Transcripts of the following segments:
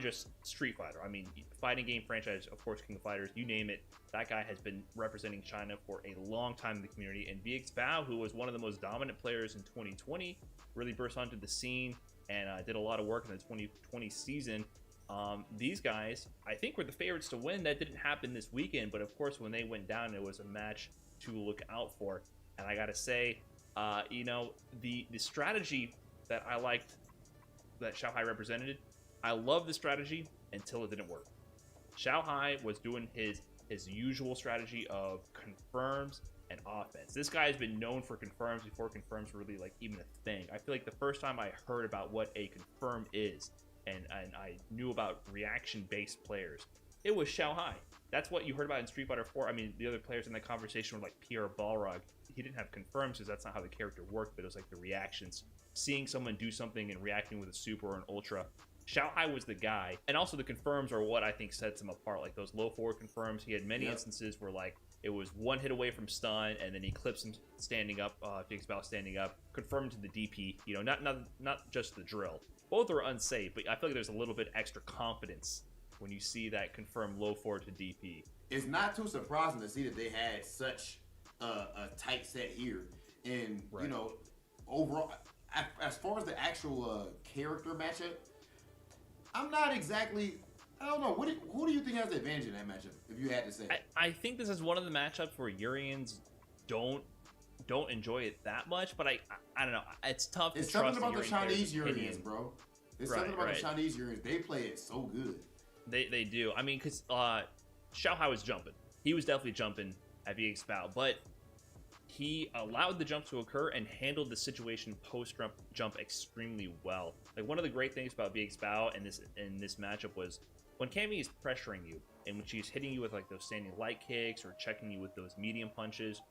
just Street Fighter. I mean, fighting game franchise, of course, King of Fighters, you name it. That guy has been representing China for a long time in the community. And VX Bao, who was one of the most dominant players in 2020, really burst onto the scene and did a lot of work in the 2020 season. These guys, I think, were the favorites to win. That didn't happen this weekend, but of course, when they went down, it was a match to look out for. And I gotta say, the strategy that I liked that Xiaohai represented, I love the strategy until it didn't work. Xiaohai was doing his usual strategy of confirms and offense. This guy has been known for confirms before confirms were really like even a thing. I feel like the first time I heard about what a confirm is, and I knew about reaction-based players, it was Xiaohai. That's what you heard about in Street Fighter 4. I mean, the other players in that conversation were like Pierre Balrog. He didn't have confirms because that's not how the character worked, but it was like the reactions. Seeing someone do something and reacting with a super or an ultra. Xiaohai was the guy. And also the confirms are what I think sets him apart. Like those low forward confirms. He had many instances where like it was one hit away from stun and then he clips him standing up, Big Bao standing up, confirmed to the DP. You know, not just the drill. Both are unsafe, but I feel like there's a little bit extra confidence when you see that confirmed low forward to DP. It's not too surprising to see that they had such a tight set here. And, you know, overall, as far as the actual character matchup, I'm not exactly, I don't know, who do you think has the advantage in that matchup, if you had to say? I think this is one of the matchups where Urians don't enjoy it that much, but I don't know. It's tough to trust. It's something about the Chinese Urians, bro. It's something about the Chinese Urians. They play it so good. They do. I mean, because Xiaohai was jumping. He was definitely jumping at VX Bao, but he allowed the jump to occur and handled the situation post-jump extremely well. Like, one of the great things about VX Bao in this matchup was when Cammy is pressuring you and when she's hitting you with like those standing light kicks or checking you with those medium punches,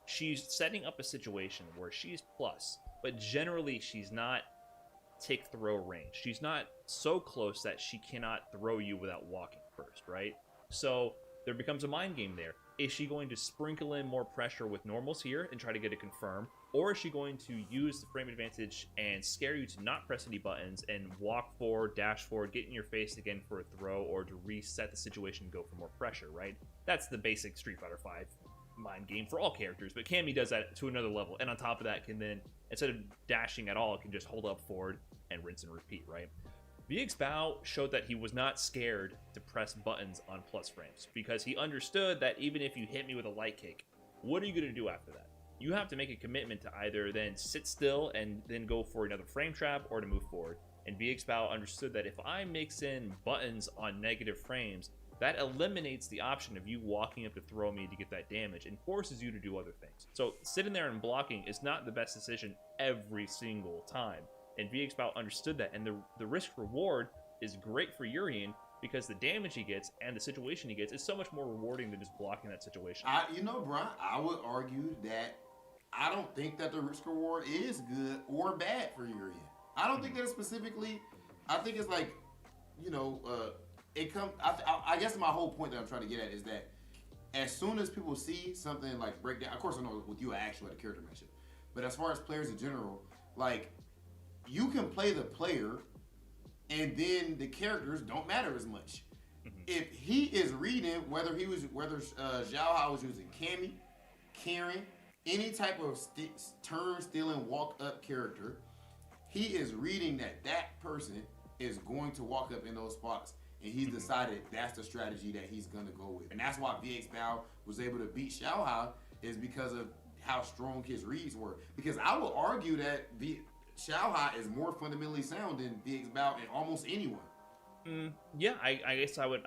she's setting up a situation where she's plus, but generally she's not tick throw range. She's not so close that she cannot throw you without walking first, right? So there becomes a mind game there. Is she going to sprinkle in more pressure with normals here and try to get a confirm? Or is she going to use the frame advantage and scare you to not press any buttons and walk forward, dash forward, get in your face again for a throw, or to reset the situation and go for more pressure, right? That's the basic Street Fighter V mind game for all characters, but Cammy does that to another level, and on top of that can then, instead of dashing at all, can just hold up forward and rinse and repeat, right? VX Bao showed that he was not scared to press buttons on plus frames, because he understood that even if you hit me with a light kick, what are you going to do after that? You have to make a commitment to either then sit still and then go for another frame trap or to move forward. And VX Bao understood that if I mix in buttons on negative frames, that eliminates the option of you walking up to throw me to get that damage and forces you to do other things. So sitting there and blocking is not the best decision every single time. And VX Bao understood that, and the risk reward is great for Urian because the damage he gets and the situation he gets is so much more rewarding than just blocking that situation. Brian, I would argue that I don't think that the risk reward is good or bad for Urian. I don't think that specifically. I think it's like, it comes. I guess my whole point that I'm trying to get at is that as soon as people see something like breakdown, of course I know with you I actually had a character matchup, but as far as players in general, like, you can play the player and then the characters don't matter as much. If he is reading whether Xiaohai was using Cammy, Karen, any type of turn stealing walk up character, he is reading that person is going to walk up in those spots, and he's decided that's the strategy that he's gonna go with. And that's why VX Bao was able to beat Xiaohai, is because of how strong his reads were. Because I would argue that Xiaohai is more fundamentally sound than VX Bao and almost anyone. Yeah, I guess I would.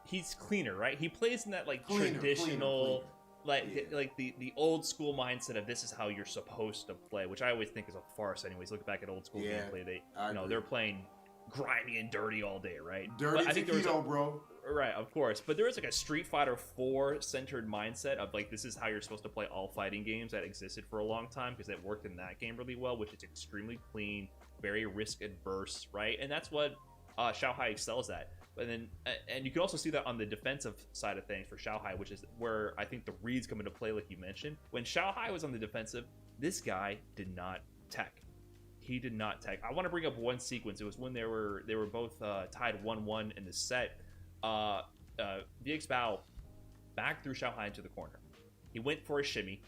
He's cleaner, right? He plays in that like traditional, like the old school mindset of this is how you're supposed to play, which I always think is a farce. Anyways, look back at old school gameplay. They're playing grimy and dirty all day, right? Dirty taquito, bro. Right, of course. But there is like a Street Fighter 4 centered mindset of like this is how you're supposed to play all fighting games that existed for a long time, because it worked in that game really well, which is extremely clean, very risk adverse, right? And that's what Xiaohai excels at. But then, and you can also see that on the defensive side of things for Xiaohai, which is where I think the reads come into play, like you mentioned. When Xiaohai was on the defensive, this guy did not tech. He did not tech. I want to bring up one sequence. It was when they were both tied 1-1 in the set. VX Bao back threw Xiao Hai into the corner. He went for a shimmy.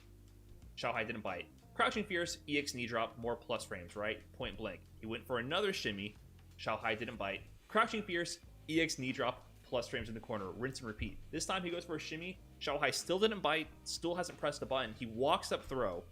Xiao Hai didn't bite. Crouching Fierce, EX knee drop, more plus frames, right? Point blank. He went for another shimmy. Xiao Hai didn't bite. Crouching Fierce, EX knee drop, plus frames in the corner. Rinse and repeat. This time he goes for a shimmy. Xiao Hai still didn't bite, still hasn't pressed the button. He walks up throw,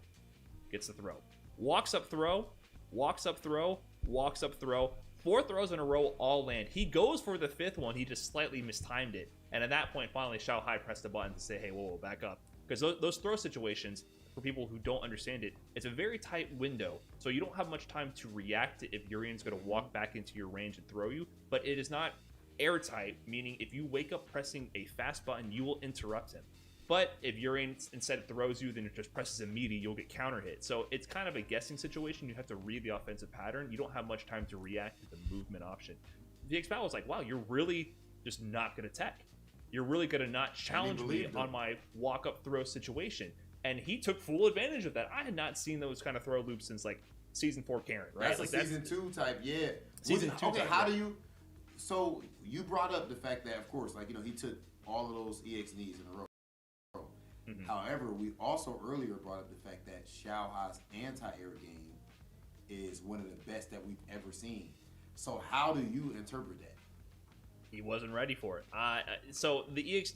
gets the throw. Walks up throw, walks up throw, walks up throw. 4 throws in a row all land. He goes for the 5th one, he just slightly mistimed it. And at that point, finally, Xiao Hai pressed the button to say, hey, whoa, back up. Because those throw situations, for people who don't understand it, it's a very tight window. So you don't have much time to react if Urian's going to walk back into your range and throw you. But it is not airtight, meaning if you wake up pressing a fast button, you will interrupt him. But if Urian instead throws you, then it just presses a meaty, you'll get counter hit. So it's kind of a guessing situation. You have to read the offensive pattern. You don't have much time to react to the movement option. VX Battle was like, wow, you're really just not going to tech. You're really going to not challenge me on my walk-up throw situation. And he took full advantage of that. I had not seen those kind of throw loops since like season 4 Karen, right? That's like a season 2 type, yeah. Season 2 okay, type, how yeah. do you... So you brought up the fact that, of course, like, you know, he took all of those EX knees in a row. Mm-hmm. However, we also earlier brought up the fact that Xiao Hai's anti-air game is one of the best that we've ever seen. So how do you interpret that? He wasn't ready for it. So the EX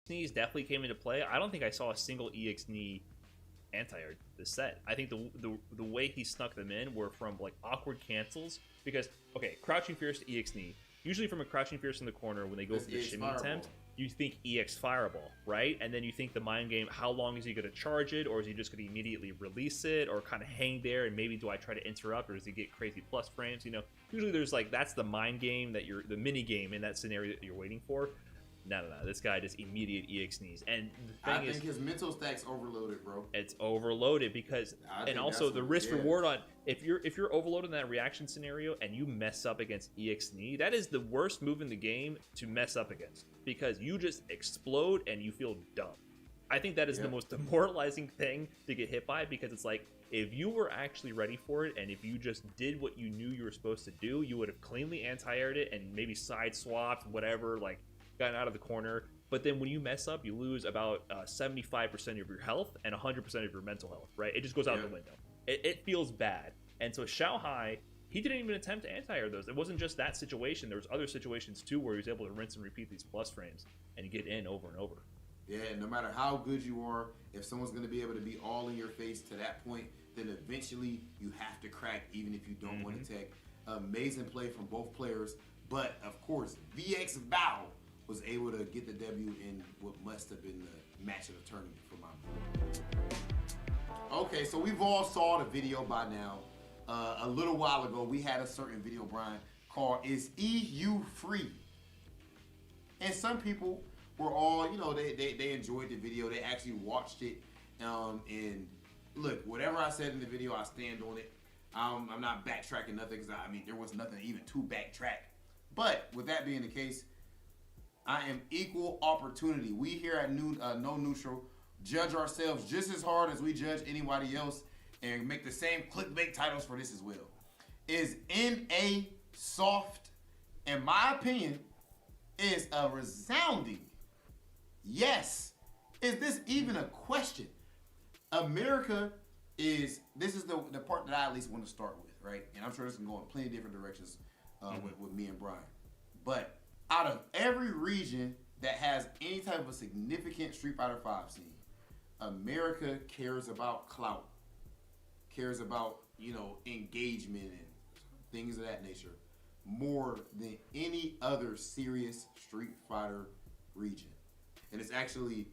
knees definitely came into play. I don't think I saw a single EX knee anti-air this set. I think the way he snuck them in were from like awkward cancels because, okay, crouching fierce to EX knee. Usually from a crouching fierce in the corner when they go for the shimmy attempt, you think EX fireball, right? And then you think the mind game, how long is he going to charge it? Or is he just going to immediately release it or kind of hang there? And maybe do I try to interrupt or does he get crazy plus frames? You know, usually there's like, that's the mind game that the mini game in that scenario that you're waiting for. No. This guy just immediate EX knees. And the thing I think his mental stack's overloaded, bro. It's overloaded because, and also the risk reward on, if you're overloaded in that reaction scenario and you mess up against EX knee, that is the worst move in the game to mess up against because you just explode and you feel dumb. I think that is the most demoralizing thing to get hit by because it's like, if you were actually ready for it and if you just did what you knew you were supposed to do, you would have cleanly anti-aired it and maybe side swapped, whatever, like, gotten out of the corner. But then when you mess up, you lose about 75% of your health and 100% of your mental health, right? It just goes out the window. It feels bad. And so Xiao Hai, he didn't even attempt to anti-air those. It wasn't just that situation. There was other situations too where he was able to rinse and repeat these plus frames and get in over and over. Yeah, no matter how good you are, if someone's going to be able to be all in your face to that point, then eventually you have to crack even if you don't want to tech. Amazing play from both players. But, of course, VX Bao was able to get the W in what must have been the match of the tournament for my boy. Okay, so we've all saw the video by now. A little while ago, we had a certain video, Brian, called Is EU Free? And some people were all, you know, they enjoyed the video. They actually watched it. And look, whatever I said in the video, I stand on it. I'm not backtracking nothing because, I mean, there was nothing even to backtrack. But with that being the case, I am equal opportunity. We here at No Neutral judge ourselves just as hard as we judge anybody else and make the same clickbait titles for this as well. Is NA soft? In my opinion, is a resounding yes. Is this even a question? America is, this is the part that I at least want to start with, right? And I'm sure this can go in plenty of different directions with me and Brian. But out of every region that has any type of a significant Street Fighter V scene, America cares about clout, cares about, you know, engagement and things of that nature more than any other serious Street Fighter region. And it's actually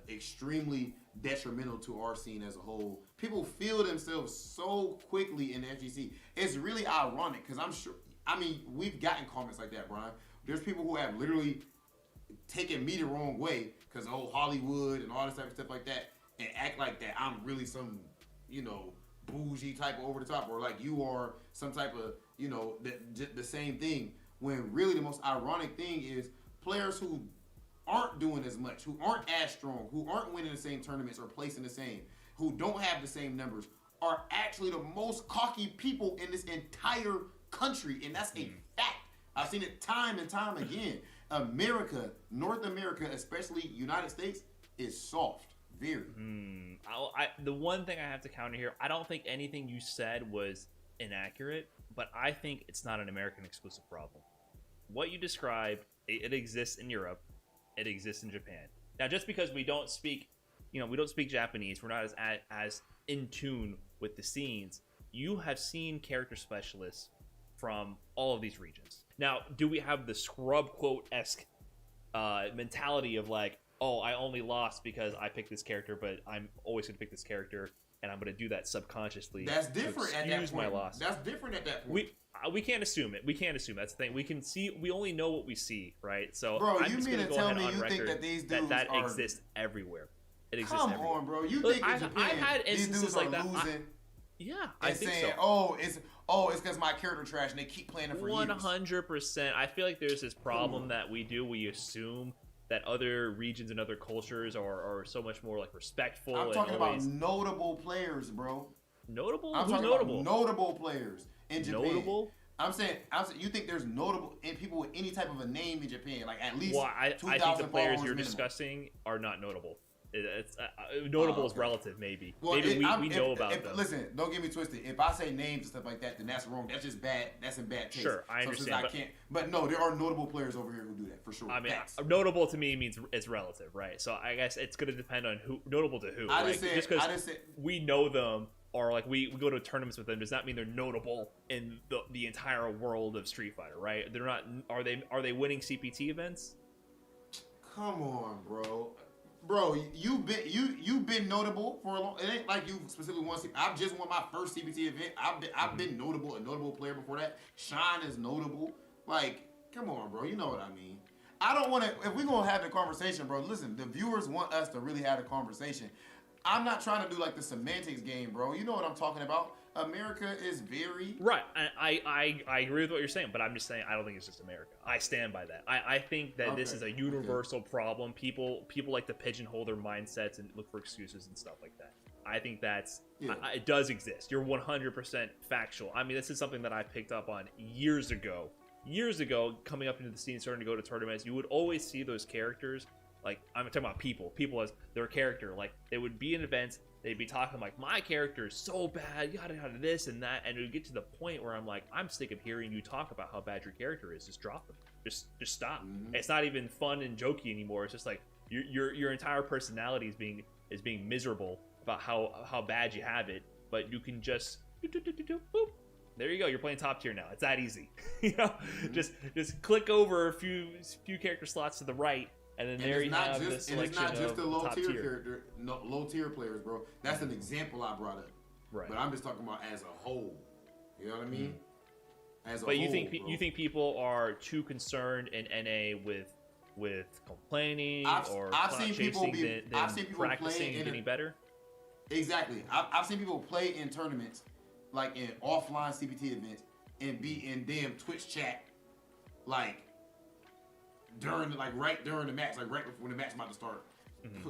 extremely detrimental to our scene as a whole. People feel themselves so quickly in the FGC. It's really ironic because I'm sure, I mean, we've gotten comments like that, Brian. There's people who have literally taken me the wrong way because of old Hollywood and all this type of stuff like that and act like that I'm really some, you know, bougie type of over the top or like you are some type of, you know, the same thing. When really the most ironic thing is players who aren't doing as much, who aren't as strong, who aren't winning the same tournaments or placing the same, who don't have the same numbers, are actually the most cocky people in this entire country, and that's a fact. I've seen it time and time again. America, North America, especially United States, is soft. Very. The one thing I have to counter here, I don't think anything you said was inaccurate, but I think it's not an American exclusive problem. What you described, it exists in Europe, it exists in Japan. Now, just because we don't speak Japanese, we're not as in tune with the scenes. You have seen character specialists from all of these regions. Now, do we have the scrub quote-esque mentality of like, oh, I only lost because I picked this character, but I'm always going to pick this character, and I'm going to do that subconsciously. That's different at that point. My loss. That's different at that point. We can't assume it. We can't assume. That's the thing. We can see. We only know what we see, right? So, bro, I'm you just mean gonna to go tell ahead me on you record think that these dudes that are... exists everywhere? It exists Come everywhere. on, bro. You Look, think in Japan, I've had instances these dudes like are that. losing? I think saying, so. It's because my character trash, and they keep playing it for years. 100%. I feel like there's this problem that we assume that other regions and other cultures are so much more like respectful. I'm talking about notable players, bro. Notable? I'm talking notable? about notable players in Japan. Notable? I'm saying, you think there's notable people with any type of a name in Japan, like at least. Well, I think the players you're discussing are not notable. It's notable is relative, maybe. Well, maybe we know about them. Listen, don't get me twisted. If I say names and stuff like that, then that's wrong. That's just bad. That's in bad taste. Sure, I understand. But no, there are notable players over here who do that for sure. I mean, notable to me means it's relative, right? So I guess it's going to depend on who notable to who. Just because we know them or like we go to tournaments with them does not mean they're notable in the entire world of Street Fighter, right? They're not. Are they winning CPT events? Come on, bro. Bro, you've been notable for a long. It ain't like you specifically won. I've just won my first CPT event. I've been notable, a notable player before that. Shine is notable. Like, come on, bro. You know what I mean. I don't want to. If we're gonna have the conversation, bro. Listen, the viewers want us to really have a conversation. I'm not trying to do like the semantics game, bro. You know what I'm talking about. America is very right. I agree with what you're saying, but I'm just saying I don't think it's just America. I stand by that. I think that this is a universal problem. People like to pigeonhole their mindsets and look for excuses and stuff like that. I think that's it does exist. You're 100% factual. I mean, this is something that I picked up on years ago. Years ago, coming up into the scene, starting to go to tournaments, you would always see those characters. Like, I'm talking about people as their character. Like, they would be in events. They'd be talking like, my character is so bad, yada yada, this and that, and it would get to the point where I'm like, I'm sick of hearing you talk about how bad your character is. Just drop them. Just stop. Mm-hmm. It's not even fun and jokey anymore. It's just like your entire personality is being miserable about how bad you have it. But you can just boop. There you go. You're playing top tier now. It's that easy. You know, just click over a few character slots to the right. And then there you have this selection of top tier. And it's not just the low-tier character, low-tier players, bro. That's an example I brought up. Right. But I'm just talking about as a whole. You know what I mean? As a whole, you think people are too concerned in NA with complaining or I've seen people practicing and getting better? Exactly. I've seen people play in tournaments, like in offline CPT events, and be in damn Twitch chat, like, right during the match, like right before when the match about to start,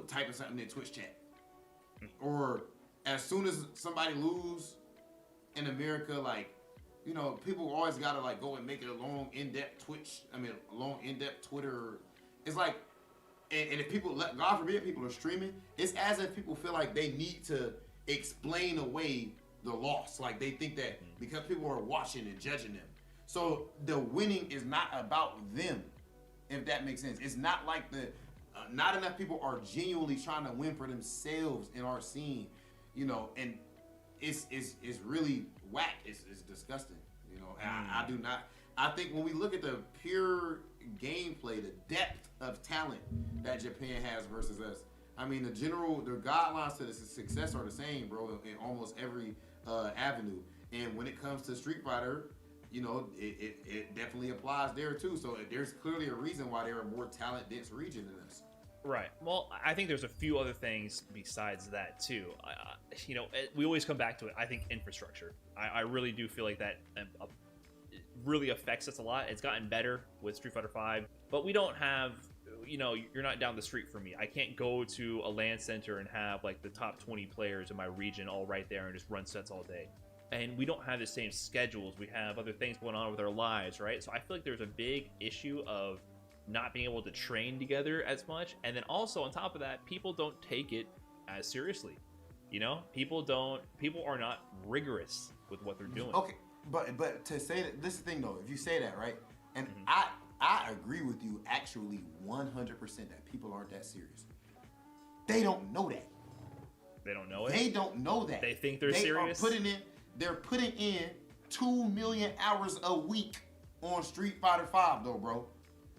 typing something in Twitch chat, or as soon as somebody lose in America, like, you know, people always gotta like go and make it a long in-depth Twitter. It's like, and if people God forbid people are streaming, it's as if people feel like they need to explain away the loss, like they think that because people are watching and judging them, so the winning is not about them. If that makes sense. It's not like not enough people are genuinely trying to win for themselves in our scene, you know, and it's really whack. It's disgusting, you know. And I think when we look at the pure gameplay, the depth of talent that Japan has versus us, I mean, the guidelines to the success are the same, bro, in almost every avenue. And when it comes to Street Fighter, you know, it definitely applies there too. So there's clearly a reason why they're a more talent-dense region than us. Right. Well, I think there's a few other things besides that too. We always come back to it. I think infrastructure. I really do feel like that really affects us a lot. It's gotten better with Street Fighter V, but we don't have, you're not down the street from me. I can't go to a LAN center and have like the top 20 players in my region all right there and just run sets all day. And we don't have the same schedules. We have other things going on with our lives, right? So I feel like there's a big issue of not being able to train together as much. And then also on top of that, people don't take it as seriously. People are not rigorous with what they're doing. Okay, but to say that, this is the thing though, if you say that, right? And I agree with you actually 100% that people aren't that serious. They don't know that. They don't know it? They don't know that. They think they're serious? They're putting in 2 million hours a week on Street Fighter V though, bro.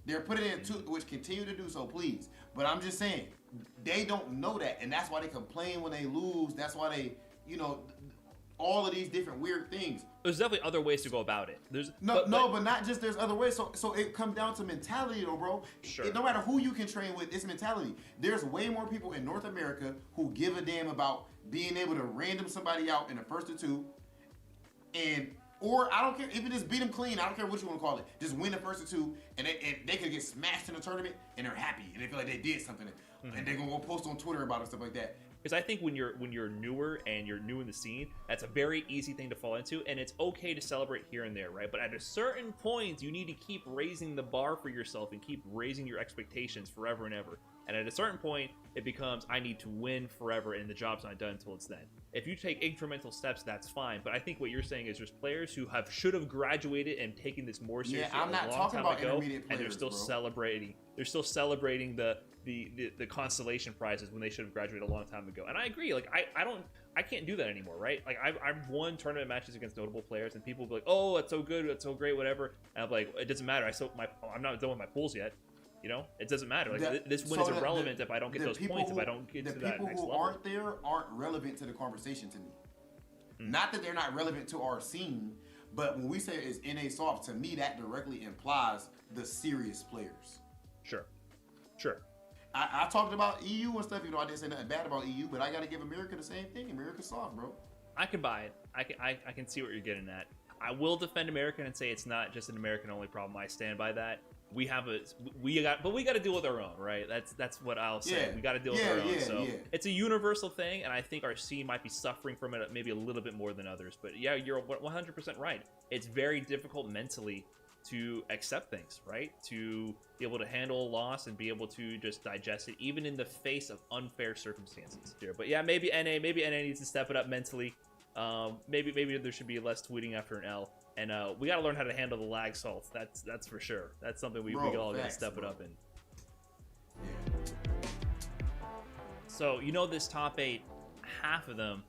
They're putting in which continue to do so, please. But I'm just saying, they don't know that, and that's why they complain when they lose. That's why they, all of these different weird things. There's definitely other ways to go about it. But not just there's other ways. So it comes down to mentality though, bro. Sure. No matter who you can train with, it's mentality. There's way more people in North America who give a damn about being able to random somebody out in the first or two, or I don't care, even just beat them clean. I don't care what you want to call it. Just win the first or two, and they could get smashed in the tournament, and they're happy, and they feel like they did something, and they're gonna go post on Twitter about it and stuff like that. Because I think when you're newer and you're new in the scene, that's a very easy thing to fall into, and it's okay to celebrate here and there, right? But at a certain point, you need to keep raising the bar for yourself and keep raising your expectations forever and ever. And at a certain point, it becomes, I need to win forever, and the job's not done until it's then. If you take incremental steps, that's fine. But I think what you're saying is there's players who should have graduated and taken this more seriously I'm not a long talking time about ago, intermediate players, and they're still celebrating. They're still celebrating the constellation prizes when they should have graduated a long time ago. And I agree. Like I can't do that anymore, right? Like I've won tournament matches against notable players, and people will be like, "Oh, that's so good, that's so great, whatever." And I'm like, it doesn't matter. I'm not done with my pools yet. It doesn't matter. Like this win is irrelevant if I don't get those points. If I don't get to that next level. The people who aren't there aren't relevant to the conversation to me. Not that they're not relevant to our scene, but when we say it's NA soft, to me that directly implies the serious players. Sure. I talked about EU and stuff. I didn't say nothing bad about EU, but I got to give America the same thing. America's soft, bro. I can buy it. I can see what you're getting at. I will defend America and say it's not just an American only problem. I stand by that. We got to deal with our own, right? That's what I'll say. Yeah. We got to deal with our own. It's a universal thing, and I think our scene might be suffering from it maybe a little bit more than others. But yeah, you're 100% right. It's very difficult mentally to accept things, right? To be able to handle a loss and be able to just digest it, even in the face of unfair circumstances. Here, but yeah, maybe NA needs to step it up mentally. Maybe there should be less tweeting after an L. And we got to learn how to handle the lag salts. That's for sure. That's something we all got to step it up in. So, this top 8, half of them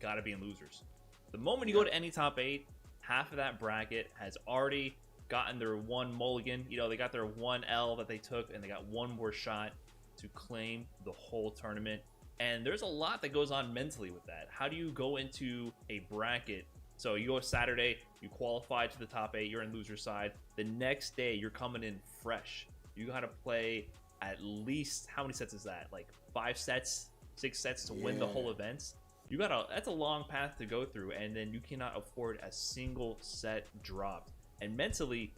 got to be in losers. The moment you go to any top 8, half of that bracket has already gotten their one mulligan. They got their one L that they took, and they got one more shot to claim the whole tournament. And there's a lot that goes on mentally with that. How do you go into a bracket? So you go Saturday, you qualify to the top 8, you're in loser side. The next day, you're coming in fresh. You got to play at least, how many sets is that? Like 5 sets, 6 sets to win the whole events. That's a long path to go through, and then you cannot afford a single set dropped. And mentally,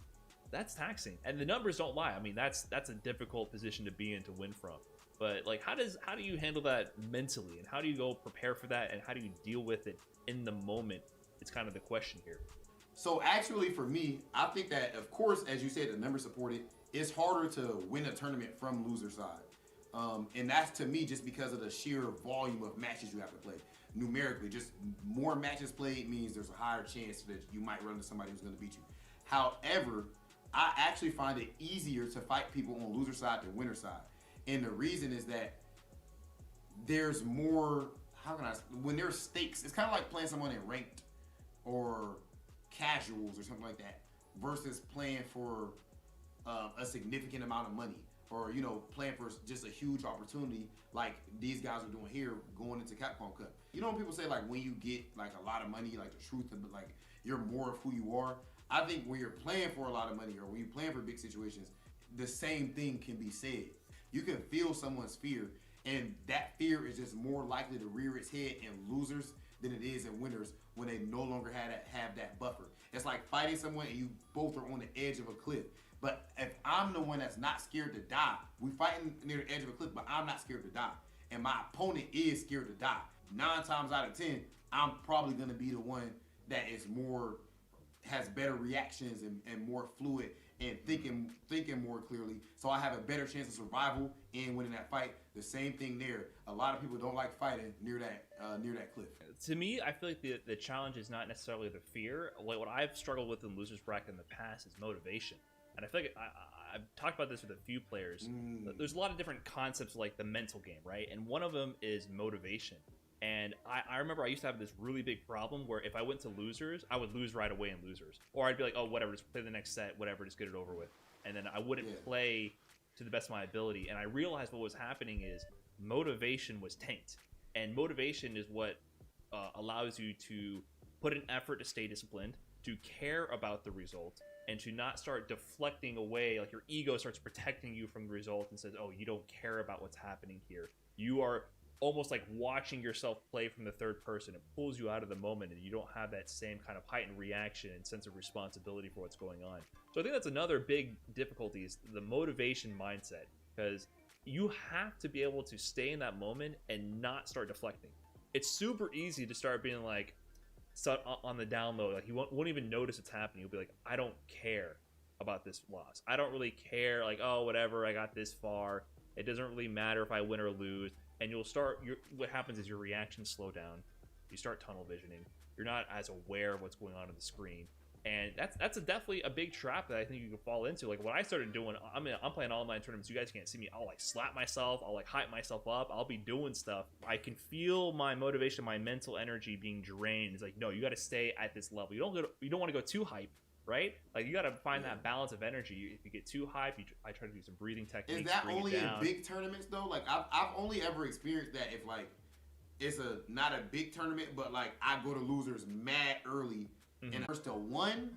that's taxing. And the numbers don't lie. I mean, that's a difficult position to be in to win from. But like, how do you handle that mentally, and how do you go prepare for that, and how do you deal with it in the moment? It's kind of the question here. So actually, for me, I think that, of course, as you said, the numbers support it. It's harder to win a tournament from loser side, and that's to me just because of the sheer volume of matches you have to play. Numerically, just more matches played means there's a higher chance that you might run into somebody who's going to beat you. However, I actually find it easier to fight people on loser side than winner side. And the reason is that there's more, when there's stakes, it's kind of like playing someone in ranked or casuals or something like that versus playing for a significant amount of money, or playing for just a huge opportunity like these guys are doing here going into Capcom Cup. When people say like when you get like a lot of money, like the truth of like you're more of who you are, I think when you're playing for a lot of money or when you're playing for big situations, the same thing can be said. You can feel someone's fear, and that fear is just more likely to rear its head in losers than it is in winners when they no longer have that buffer. It's like fighting someone and you both are on the edge of a cliff. But if I'm the one that's not scared to die, we fighting near the edge of a cliff, but I'm not scared to die. And my opponent is scared to die. 9 times out of 10, I'm probably gonna be the one that is has better reactions and more fluid and thinking more clearly. So I have a better chance of survival and winning that fight. The same thing there. A lot of people don't like fighting near that cliff. To me, I feel like the challenge is not necessarily the fear. Like what I've struggled with in losers bracket in the past is motivation. And I feel like I've talked about this with a few players. There's a lot of different concepts like the mental game, right? And one of them is motivation. And I remember I used to have this really big problem where if I went to losers, I would lose right away in losers. Or I'd be like, oh, whatever, just play the next set, whatever, just get it over with. And then I wouldn't play to the best of my ability. And I realized what was happening is motivation was tanked. And motivation is what allows you to put an effort to stay disciplined, to care about the result, and to not start deflecting away. Like your ego starts protecting you from the result and says, oh, you don't care about what's happening here. You are almost like watching yourself play from the third person. It pulls you out of the moment and you don't have that same kind of heightened reaction and sense of responsibility for what's going on. So I think that's another big difficulty is the motivation mindset, because you have to be able to stay in that moment and not start deflecting. It's super easy to start being like, on the down low, like you won't even notice it's happening. You'll be like, I don't care about this loss. I don't really care. Like, oh, whatever, I got this far. It doesn't really matter if I win or lose. And you'll start. What happens is your reactions slow down. You start tunnel visioning. You're not as aware of what's going on the screen, and that's definitely a big trap that I think you can fall into. Like what I started doing, I'm playing online tournaments. You guys can't see me. I'll like slap myself. I'll like hype myself up. I'll be doing stuff. I can feel my motivation, my mental energy being drained. It's like, no, you got to stay at this level. You don't want to go too hype, right? Like you got to find that balance of energy. If you get too hype, I try to do some breathing techniques. Is that only in big tournaments though? Like I've only ever experienced that if like it's not a big tournament, but like I go to losers mad early and first to 1,